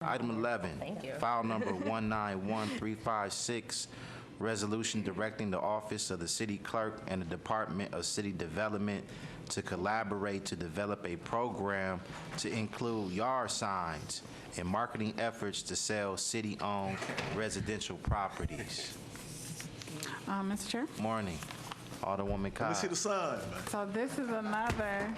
Item 11. Thank you. File number 191356, resolution directing the Office of the City Clerk and the Department of City Development to collaborate to develop a program to include yard signs and marketing efforts to sell city-owned residential properties. Mr. Chair? Morning. Alderwoman Let me Cobb. see the sign, man. So this is another,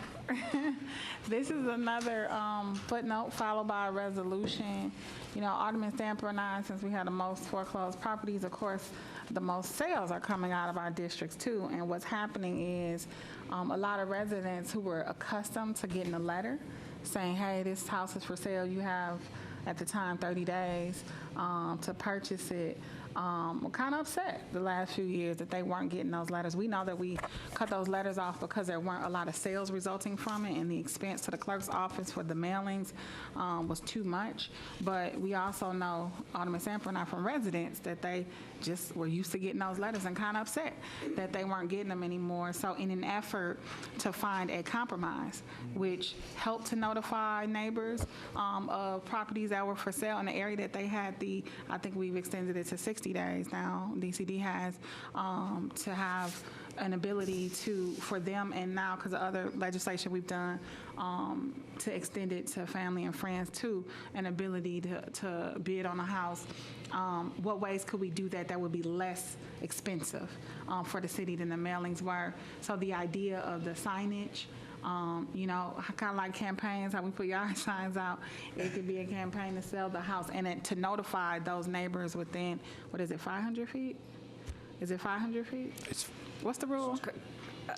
footnote followed by a resolution. You know, Alderman Stamper and I, since we had the most foreclosed properties, of course, the most sales are coming out of our districts too. And what's happening is a lot of residents who were accustomed to getting a letter saying, hey, this house is for sale. You have, at the time, 30 days to purchase it. Were kind of upset the last few years that they weren't getting those letters. We know that we cut those letters off because there weren't a lot of sales resulting from it, and the expense to the clerk's office for the mailings was too much. But we also know, Alderman Sanford and I, from residents, that they just were used to getting those letters and kind of upset that they weren't getting them anymore. So in an effort to find a compromise, which helped to notify neighbors of properties that were for sale in the area that they had I think we've extended it to 60 days now, DCD has, to have an ability for them, and now because of other legislation we've done, to extend it to family and friends too, an ability to bid on a house. What ways could we do that would be less expensive for the city than the mailings were? So the idea of the signage, you know, kind of like campaigns, how we put yard signs out. It could be a campaign to sell the house and then to notify those neighbors within, 500 feet? Is it 500 feet? What's the rule? Is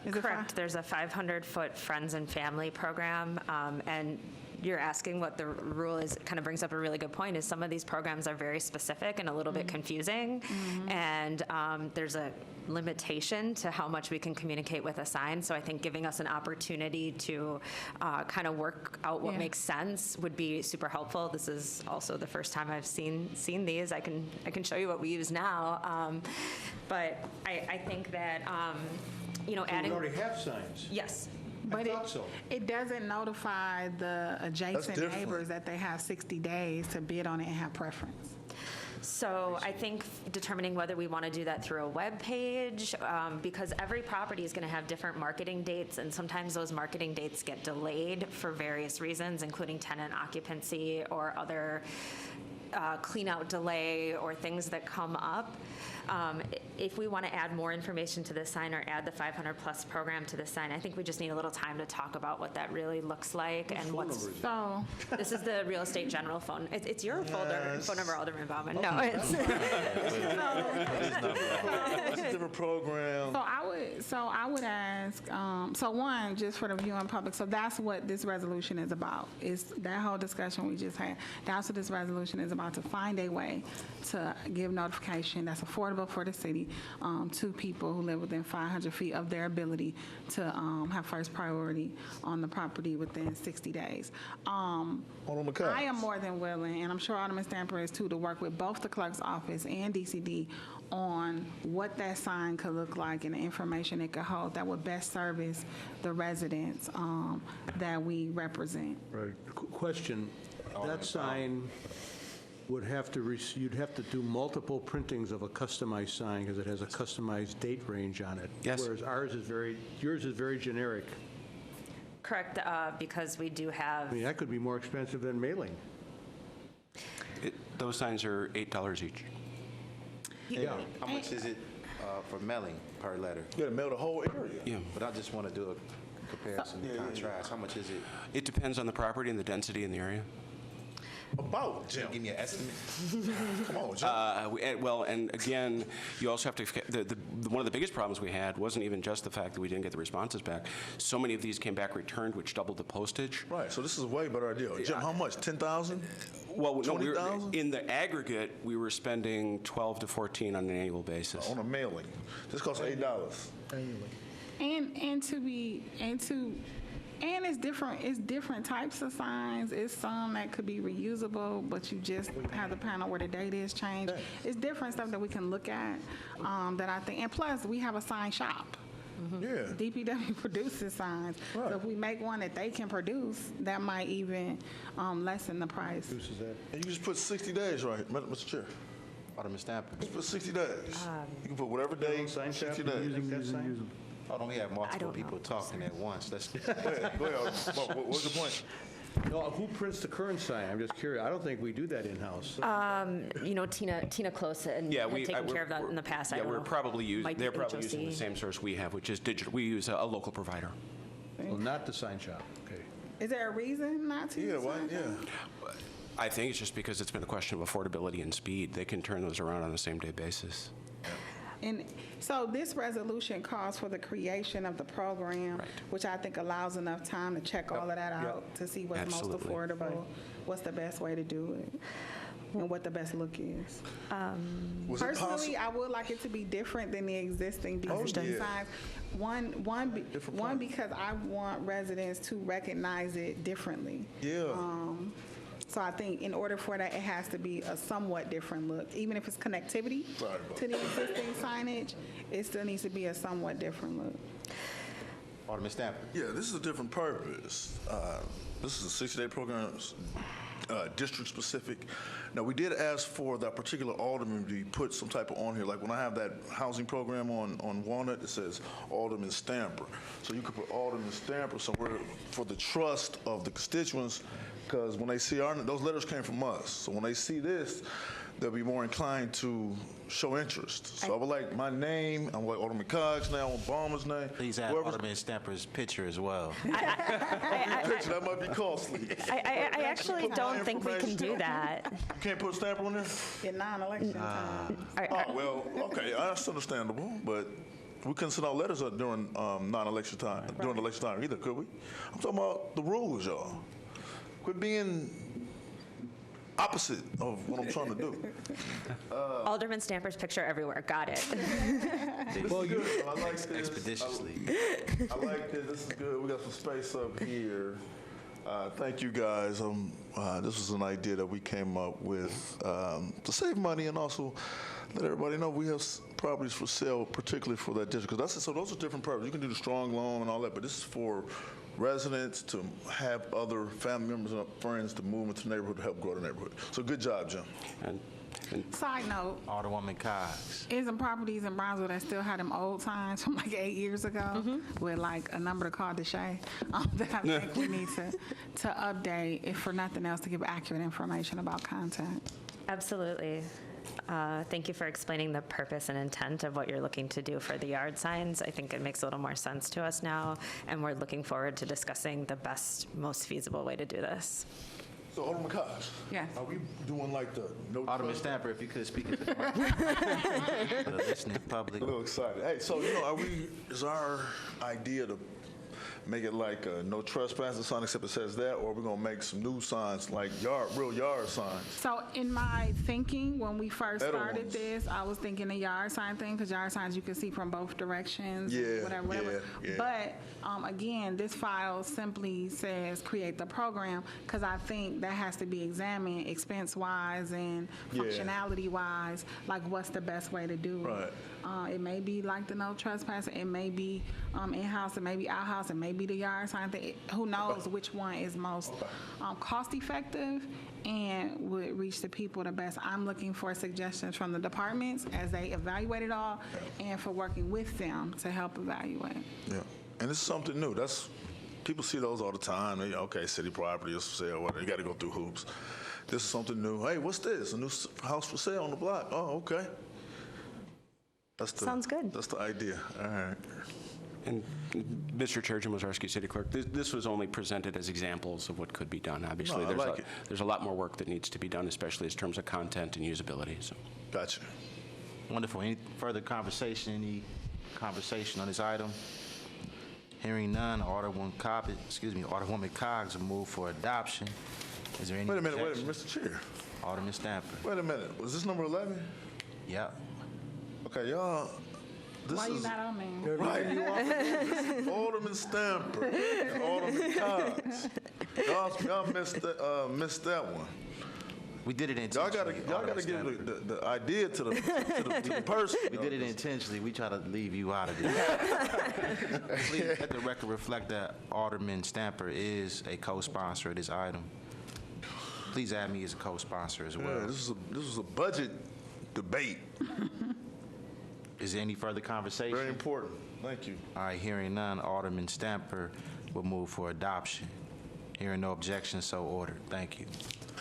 it Correct. There's a 500-foot friends and family program, and you're asking what the rule is. It kind of brings up a really good point, is some of these programs are very specific and a little bit confusing, and there's a limitation to how much we can communicate with a sign. So I think giving us an opportunity to kind of work out what makes sense would be super helpful. This is also the first time I've seen these. I can show you what we use now, but I think that you know, adding. We already have signs. Yes. But thought so. it doesn't notify the adjacent different. neighbors that they have 60 days to bid on it and have preference. So I think determining whether we want to do that through a web page, because every property is going to have different marketing dates, and sometimes those marketing dates get delayed for various reasons, including tenant occupancy or other clean out delay or things that come up. If we want to add more information to the sign or add the 500+ program to the sign, I think we just need a little time to talk about what that really looks like and what's. So This is the real estate general phone. It's your phone number, Alderman Bauman. No, it's. It's a different program. So I would ask, so one, just for the viewing public, so that's what this resolution is about, is that whole discussion we just had. That's what this resolution is about, to find a way to give notification that's affordable for the city to people who live within 500 feet of their ability to have first priority on the property within 60 days. Alderman Cox. I am more than willing, and I'm sure Alderman Stamper is too, to work with both the clerk's office and DCD on what that sign could look like and the information it could hold that would best service the residents that we represent. Right. Question, that sign would have to, you'd have to do multiple printings of a customized sign because it has a customized date range on it. Yes. Whereas yours is very generic. Correct, because we do have. I mean, that could be more expensive than mailing. Those signs are $8 each. Yeah. How much is it for mailing per letter? You gotta mail the whole area. Yeah. But I just want to do a comparison, contrast. How much is it? It depends on the property and the density in the area. About, Jim. Give me an estimate. Come on, Jim. Well, and again, you also have to, one of the biggest problems we had wasn't even just the fact that we didn't get the responses back. So many of these came back returned, which doubled the postage. Right, so this is a way better deal. Jim, how much? 10,000? Well, no, 20,000? in the aggregate, we were spending 12 to 14 on an annual basis. On a mailing. This costs $8. And it's different types of signs. It's some that could be reusable, but you just have the panel where the date is changed. It's different stuff that we can look at that I think, and plus we have a sign shop. Yeah. DPW produces signs. Right. So if we make one that they can produce, that might even lessen the price. Reduces that. And you just put 60 days, right, Mr. Chair? Alderman Stamper. Just put 60 days. You can put whatever day, Sign 60 shop, days. using that sign? Oh, don't we have multiple don't people know. talking at once? Let's, Go ahead. What's the point? No, who prints the current sign? I'm just curious. I don't think we do that in-house. Tina Close and Yeah, had we taken care of that in the past. I Yeah, don't we're know. probably using, Might be they're probably using the HOC. same source we have, which is digital. We use a local provider. Well, not the sign shop, okay. Is there a reason not to? Yeah, use why, signs? yeah. I think it's just because it's been a question of affordability and speed. They can turn those around on a same-day basis. And so this resolution calls for the creation of the program, Right. which I think allows enough time to check all of that out, to see what's most Absolutely. affordable, what's the best way to do it, and what the best look is. Was it Personally, possible? I would like it to be different than the existing DCD yeah. signs. One, Different one plan. because I want residents to recognize it differently. Yeah. So I think in order for that, it has to be a somewhat different look. Even if it's connectivity Sorry about to the existing signage, it still needs to be a somewhat different look. Alderman Stamper. Yeah, this is a different purpose. This is a 60-day program, district-specific. Now, we did ask for that particular alderman to put some type of on here, like when I have that housing program on Walnut, it says Alderman Stamper. So you could put Alderman Stamper somewhere for the trust of the constituents, because when they see those letters came from us. So when they see this, they'll be more inclined to show interest. So I would like my name, I'm like Alderman Cox now, Obama's name. Please add Whoever's- Alderman Stamper's picture as well. Picture, that might be costly. I actually Put my don't think we can do information. that. You can't put a stamp on there? In non-election time. Oh, well, okay, that's understandable, but we couldn't send out letters during non-election time, during election time either, could we? I'm talking about the rules, y'all. Quit being opposite of what I'm trying to do. Alderman Stamper's picture everywhere. Got it. Well, good. I like this. Expeditiously. I like this. This is good. We got some space up here. Thank you, guys. This was an idea that we came up with to save money and also let everybody know we have properties for sale, particularly for that district. 'Cause so those are different purposes. You can do the strong loan and all that, but this is for residents to have other family members and friends to move into the neighborhood to help grow the neighborhood. So good job, Jim. And Side note, Alderwoman Cox. is some properties in Brownsville that still had them old signs from like 8 years ago with like a number to call Deshay that I think we need to update, if for nothing else, to give accurate information about content. Absolutely. Thank you for explaining the purpose and intent of what you're looking to do for the yard signs. I think it makes a little more sense to us now, and we're looking forward to discussing the best, most feasible way to do this. So, Alderman Cox. Yes. Are we doing like the no Alderman trust? Stamper, if you could speak into the microphone. For the listening public. A little excited. Hey, so, is our idea to make it like a no trespassing sign except it says that, or are we gonna make some new signs like real yard signs? So in my thinking, when we first Better started ones. this, I was thinking a yard sign thing, because yard signs you can see from both directions, Yeah, whatever. yeah. But again, this file simply says create the program, because I think that has to be examined expense-wise and Yeah. functionality-wise, like what's the best way to do it. Right. It may be like the no trespassing, it may be in-house, it may be out-house, it may be the yard sign thing. Who knows which one is most cost-effective and would reach the people the best. I'm looking for suggestions from the departments as they evaluate it all, and for working with them to help evaluate. Yeah, and it's something new. People see those all the time. They, okay, city property is for sale, whatever. You got to go through hoops. This is something new. Hey, what's this? A new house for sale on the block. Oh, okay. Sounds good. That's the idea. All right. And Mr. Chair, Jim Wazarski, City Clerk, this was only presented as examples of what could be done. Obviously, No, I like it. there's a lot more work that needs to be done, especially in terms of content and usability. So. Gotcha. Wonderful. Any further conversation, on this item? Hearing none, Alderwoman Cox will move for adoption. Is there any Wait a minute, objection? Mr. Chair. Alderman Stamper. Wait a minute. Was this number 11? Yep. Okay, y'all. This Why you is not on there? right. This is Alderman Stamper and Alderman Cox. Y'all missed that one. We did it Y'all intentionally. gotta give the idea to the person. We did it intentionally. We try to leave you out of this. Please let the record reflect that Alderman Stamper is a co-sponsor of this item. Please add me as a co-sponsor as Yeah, well. this was a budget debate. Is there any further conversation? Very important. Thank you. All right, hearing none, Alderman Stamper will move for adoption. Hearing no objection, so ordered. Thank you.